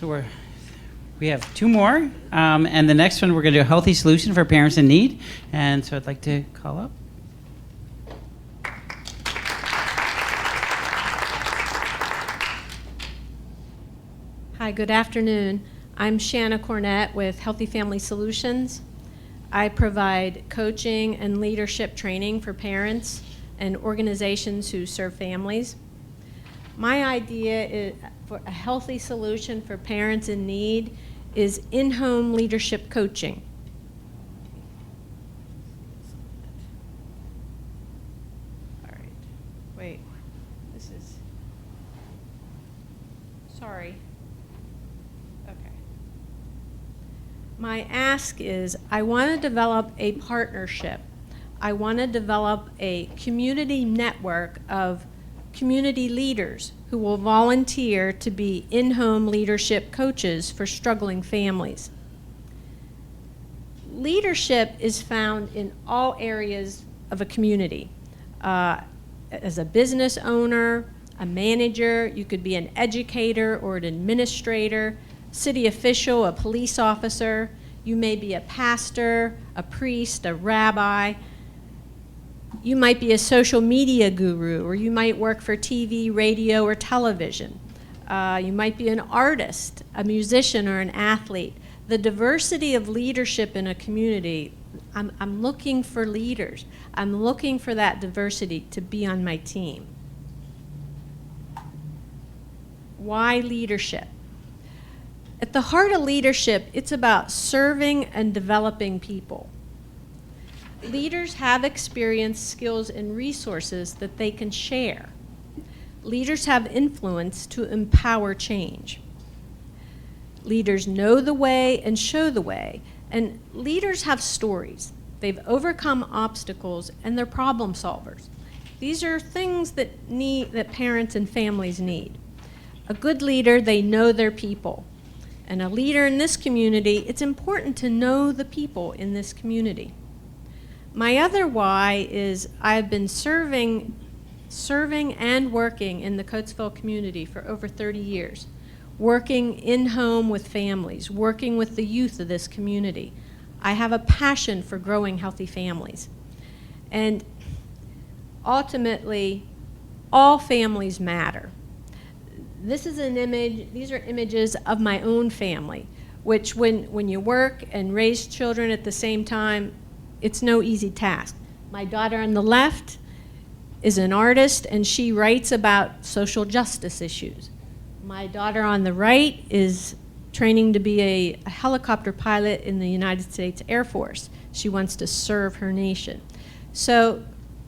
So we have two more, and the next one we're going to do a healthy solution for parents in need. And so I'd like to call up. Hi, good afternoon. I'm Shanna Cornuet with Healthy Family Solutions. I provide coaching and leadership training for parents and organizations who serve families. My idea for a healthy solution for parents in need is in-home leadership coaching. All right, wait, this is, sorry. Okay. My ask is I want to develop a partnership. I want to develop a community network of community leaders who will volunteer to be in-home leadership coaches for struggling families. Leadership is found in all areas of a community. As a business owner, a manager, you could be an educator or an administrator, city official, a police officer, you may be a pastor, a priest, a rabbi. You might be a social media guru, or you might work for TV, radio, or television. You might be an artist, a musician, or an athlete. The diversity of leadership in a community, I'm looking for leaders. I'm looking for that diversity to be on my team. Why leadership? At the heart of leadership, it's about serving and developing people. Leaders have experience, skills, and resources that they can share. Leaders have influence to empower change. Leaders know the way and show the way, and leaders have stories. They've overcome obstacles, and they're problem solvers. These are things that parents and families need. A good leader, they know their people. And a leader in this community, it's important to know the people in this community. My other why is I've been serving and working in the Coatesville community for over 30 years, working in-home with families, working with the youth of this community. I have a passion for growing healthy families. And ultimately, all families matter. This is an image, these are images of my own family, which when you work and raise children at the same time, it's no easy task. My daughter on the left is an artist, and she writes about social justice issues. My daughter on the right is training to be a helicopter pilot in the United States Air Force. She wants to serve her nation. So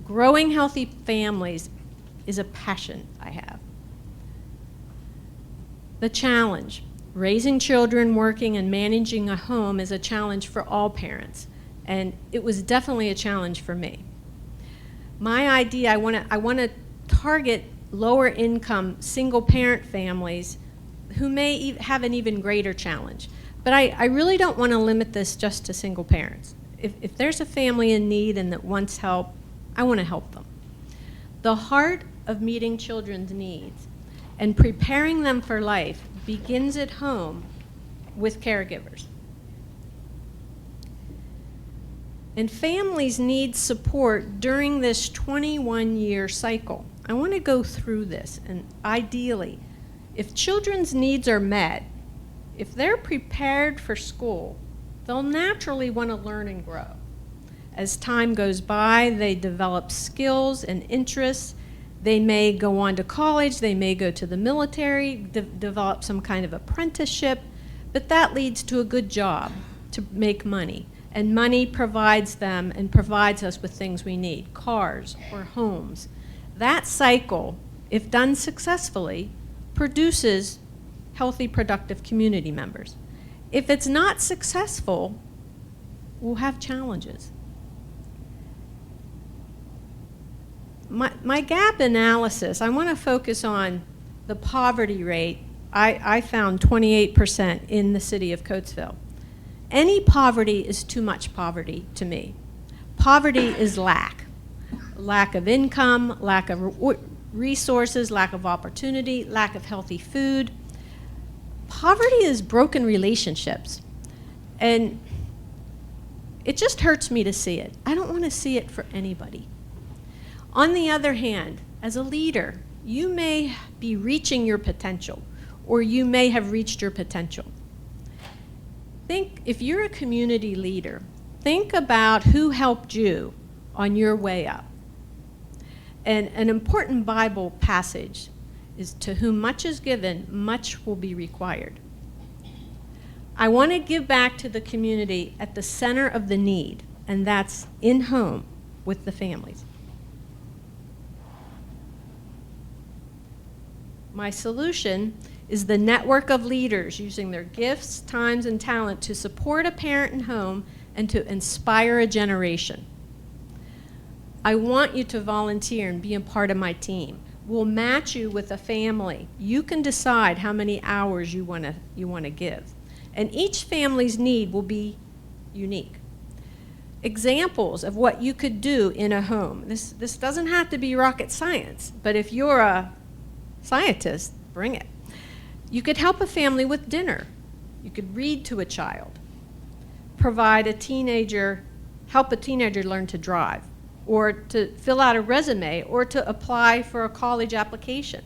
growing healthy families is a passion I have. The challenge, raising children, working, and managing a home is a challenge for all parents. And it was definitely a challenge for me. My idea, I want to target lower income single parent families who may have an even greater challenge. But I really don't want to limit this just to single parents. If there's a family in need and that wants help, I want to help them. The heart of meeting children's needs and preparing them for life begins at home with caregivers. And families need support during this 21-year cycle. I want to go through this, and ideally, if children's needs are met, if they're prepared for school, they'll naturally want to learn and grow. As time goes by, they develop skills and interests. They may go on to college, they may go to the military, develop some kind of apprenticeship, but that leads to a good job to make money. And money provides them and provides us with things we need, cars or homes. That cycle, if done successfully, produces healthy, productive community members. If it's not successful, we'll have challenges. My gap analysis, I want to focus on the poverty rate. I found 28% in the city of Coatesville. Any poverty is too much poverty to me. Poverty is lack of income, lack of resources, lack of opportunity, lack of healthy food. poverty is broken relationships. And it just hurts me to see it. I don't want to see it for anybody. On the other hand, as a leader, you may be reaching your potential, or you may have reached your potential. Think, if you're a community leader, think about who helped you on your way up. And an important Bible passage is, to whom much is given, much will be required. I want to give back to the community at the center of the need, and that's in home with the families. My solution is the network of leaders using their gifts, times, and talent to support a parent in home and to inspire a generation. I want you to volunteer and be a part of my team. We'll match you with a family. You can decide how many hours you want to give. And each family's need will be unique. Examples of what you could do in a home. This doesn't have to be rocket science, but if you're a scientist, bring it. You could help a family with dinner. You could read to a child. Help a teenager learn to drive, or to fill out a resume, or to apply for a college application.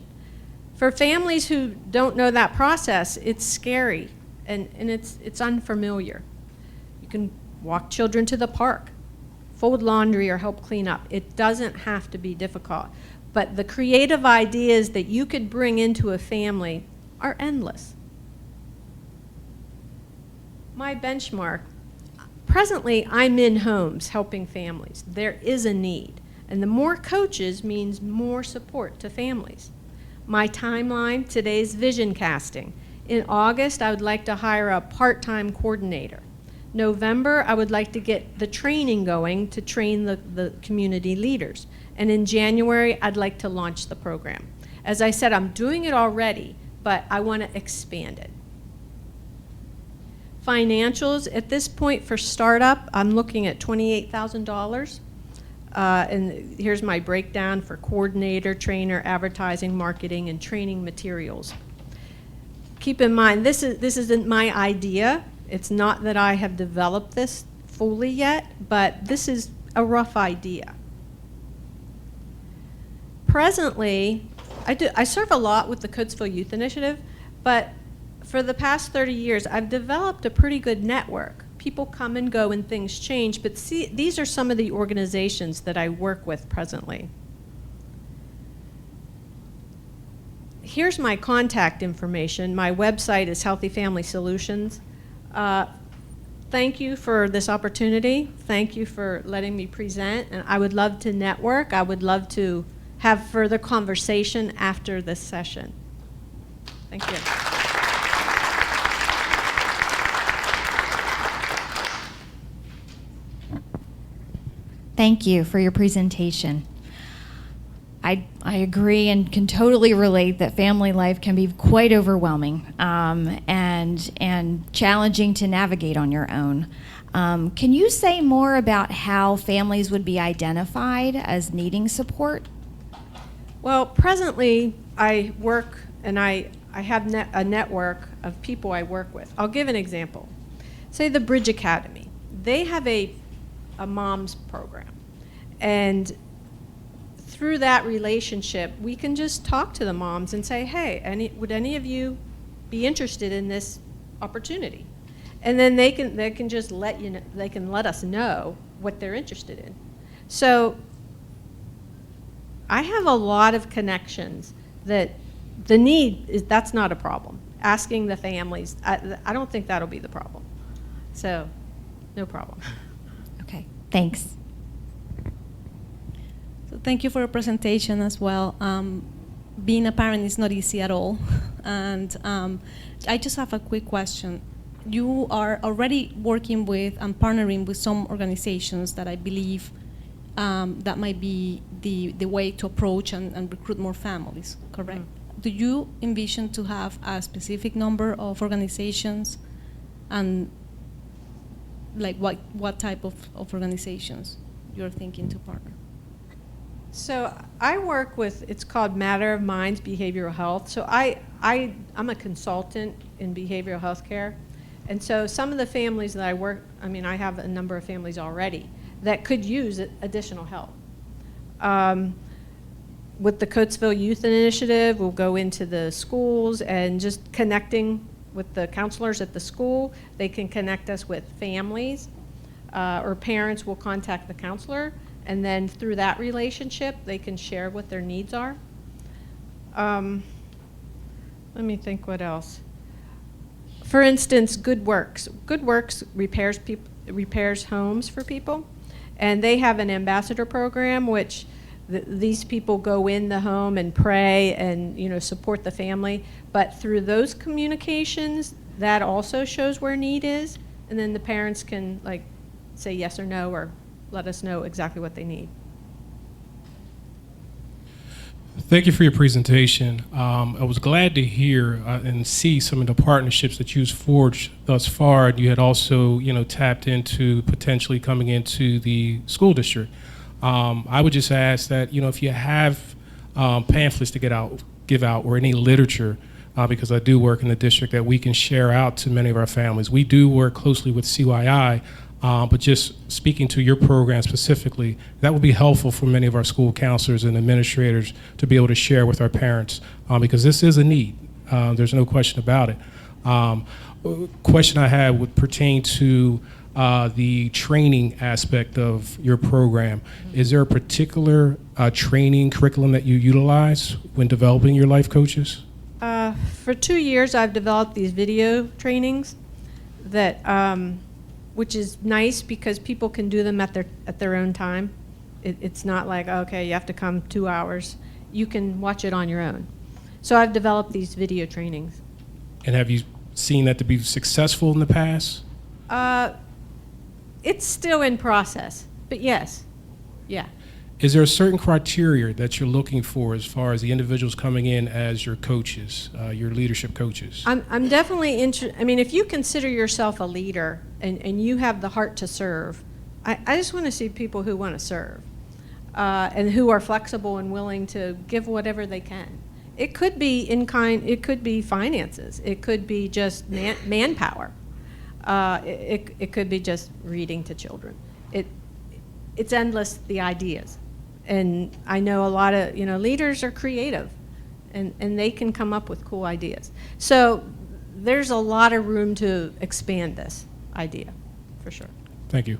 For families who don't know that process, it's scary and it's unfamiliar. You can walk children to the park, fold laundry, or help clean up. It doesn't have to be difficult. But the creative ideas that you could bring into a family are endless. My benchmark, presently I'm in homes helping families. There is a need, and the more coaches means more support to families. My timeline, today's vision casting. In August, I would like to hire a part-time coordinator. November, I would like to get the training going to train the community leaders. And in January, I'd like to launch the program. As I said, I'm doing it already, but I want to expand it. Financials, at this point for startup, I'm looking at $28,000. And here's my breakdown for coordinator, trainer, advertising, marketing, and training materials. Keep in mind, this isn't my idea. It's not that I have developed this fully yet, but this is a rough idea. Presently, I serve a lot with the Coatesville Youth Initiative, but for the past 30 years, I've developed a pretty good network. People come and go and things change, but see, these are some of the organizations that I work with presently. Here's my contact information. My website is Healthy Family Solutions. Thank you for this opportunity. Thank you for letting me present, and I would love to network. I would love to have further conversation after this session. Thank you. Thank you for your presentation. I agree and can totally relate that family life can be quite overwhelming and challenging to navigate on your own. Can you say more about how families would be identified as needing support? Well, presently I work and I have a network of people I work with. I'll give an example. Say the Bridge Academy. They have a mom's program, and through that relationship, we can just talk to the moms and say, hey, would any of you be interested in this opportunity? And then they can just let you know, they can let us know what they're interested in. So I have a lot of connections that the need is, that's not a problem. Asking the families, I don't think that'll be the problem. So, no problem. Okay, thanks. So thank you for your presentation as well. Being a parent is not easy at all. And I just have a quick question. You are already working with and partnering with some organizations that I believe that might be the way to approach and recruit more families, correct? Mm-hmm. Do you envision to have a specific number of organizations, and like what type of organizations you're thinking to partner? So I work with, it's called Matter of Minds Behavioral Health. So I'm a consultant in behavioral health care. And so some of the families that I work, I have a number of families already that could use additional help. With the Coatesville Youth Initiative, we'll go into the schools and just connecting with the counselors at the school. They can connect us with families, or parents will contact the counselor, and then through that relationship, they can share what their needs are. Let me think what else. For instance, Good Works. Good Works repairs homes for people, and they have an ambassador program which these people go in the home and pray and support the family. But through those communications, that also shows where need is, and then the parents can say yes or no or let us know exactly what they need. Thank you for your presentation. I was glad to hear and see some of the partnerships that you've forged thus far. You had also, tapped into potentially coming into the school district. I would just ask that, if you have pamphlets to give out, or any literature, because I do work in the district, that we can share out to many of our families. We do work closely with CYI, but just speaking to your program specifically, that would be helpful for many of our school counselors and administrators to be able to share with our parents, because this is a need. There's no question about it. Question I had would pertain to the training aspect of your program. Is there a particular training curriculum that you utilize when developing your life coaches? For 2 years, I've developed these video trainings that, which is nice because people can do them at their own time. It's not like, okay, you have to come 2 hours. You can watch it on your own. So I've developed these video trainings. And have you seen that to be successful in the past? It's still in process, but yes, yeah. Is there a certain criteria that you're looking for as far as the individuals coming in as your coaches, your leadership coaches? I'm definitely interested. If you consider yourself a leader and you have the heart to serve, I just want to see people who want to serve and who are flexible and willing to give whatever they can. It could be in kind, it could be finances, it could be just manpower. It could be just reading to children. It's endless, the ideas. And I know a lot of, leaders are creative and they can come up with cool ideas. So there's a lot of room to expand this idea, for sure. Thank you.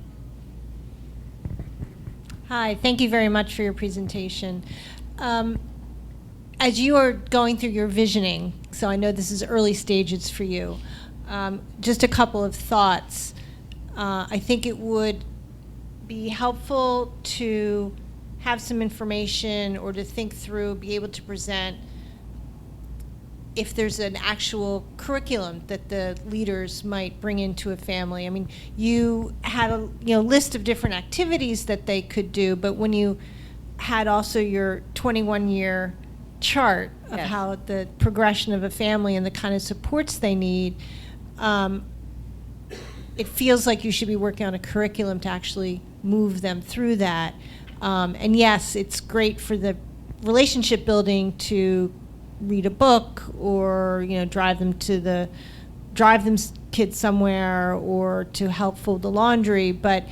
Hi, thank you very much for your presentation. As you are going through your visioning, so I know this is early stages for you, just a couple of thoughts. I think it would be helpful to have some information or to think through, be able to present if there's an actual curriculum that the leaders might bring into a family. You had a list of different activities that they could do, but when you had also your 21-year chart of Yes. how the progression of a family and the kind of supports they need, it feels like you should be working on a curriculum to actually move them through that. And yes, it's great for the relationship building to read a book or drive them kids somewhere or to help fold the laundry, but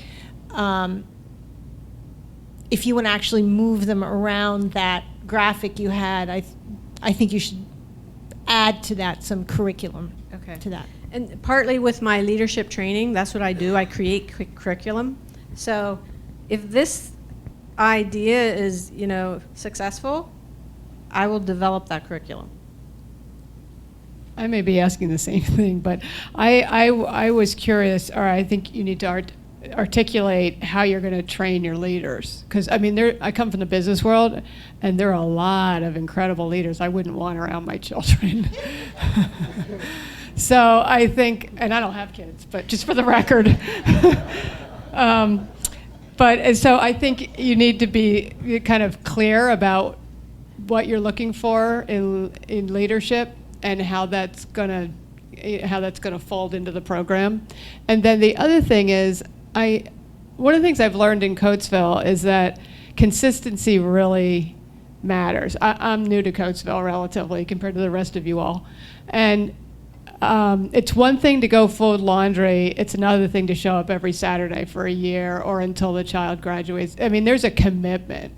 if you want to actually move them around that graphic you had, I think you should add to that some curriculum. Okay. To that. And partly with my leadership training, that's what I do. I create curriculum. So if this idea is, successful, I will develop that curriculum. I may be asking the same thing, but I was curious, or I think you need to articulate how you're going to train your leaders. Because, I come from the business world, and there are a lot of incredible leaders I wouldn't want around my children. So I think, and I don't have kids, but just for the record. So I think you need to be kind of clear about what you're looking for in leadership and how that's going to fold into the program. And then the other thing is, one of the things I've learned in Coatesville is that consistency really matters. I'm new to Coatesville relatively compared to the rest of you all. And it's one thing to go fold laundry. It's another thing to show up every Saturday for a year or until the child graduates. I mean, there's a commitment.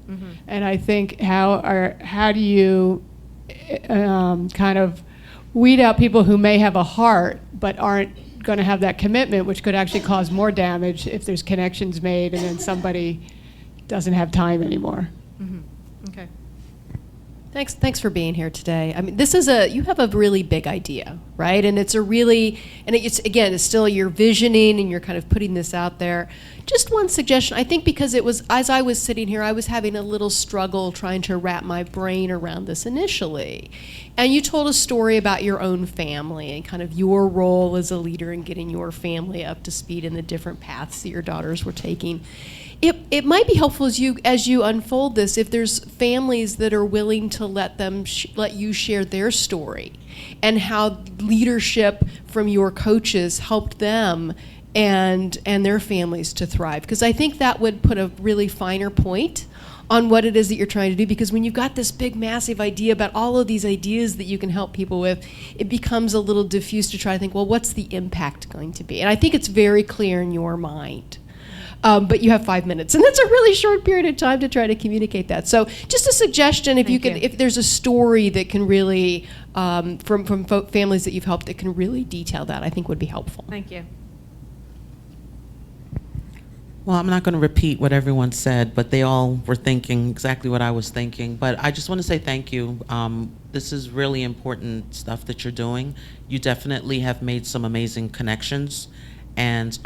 And I think how do you kind of weed out people who may have a heart but aren't going to have that commitment, which could actually cause more damage if there's connections made and then somebody doesn't have time anymore. Okay. Thanks for being here today. I mean, you have a really big idea, right? And it's it's still your visioning and you're kind of putting this out there. Just one suggestion, I think, because as I was sitting here, I was having a little struggle trying to wrap my brain around this initially. And you told a story about your own family and kind of your role as a leader in getting your family up to speed in the different paths that your daughters were taking. It might be helpful as you unfold this if there's families that are willing to let you share their story and how leadership from your coaches helped them and their families to thrive. Because I think that would put a really finer point on what it is that you're trying to do, because when you've got this big massive idea about all of these ideas that you can help people with, it becomes a little diffuse to try to think, well, what's the impact going to be? And I think it's very clear in your mind. But you have 5 minutes, and that's a really short period of time to try to communicate that. So, just a suggestion: if there's a story that can really, from families that you've helped, that can really detail that, I think would be helpful. Thank you. Well, I'm not going to repeat what everyone said, but they all were thinking exactly what I was thinking. But I just want to say thank you. This is really important stuff that you're doing. You definitely have made some amazing connections, and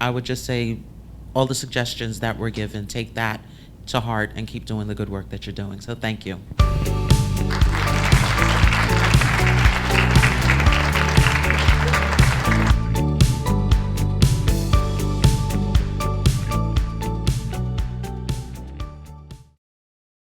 I would just say all the suggestions that were given, take that to heart and keep doing the good work that you're doing. So thank you.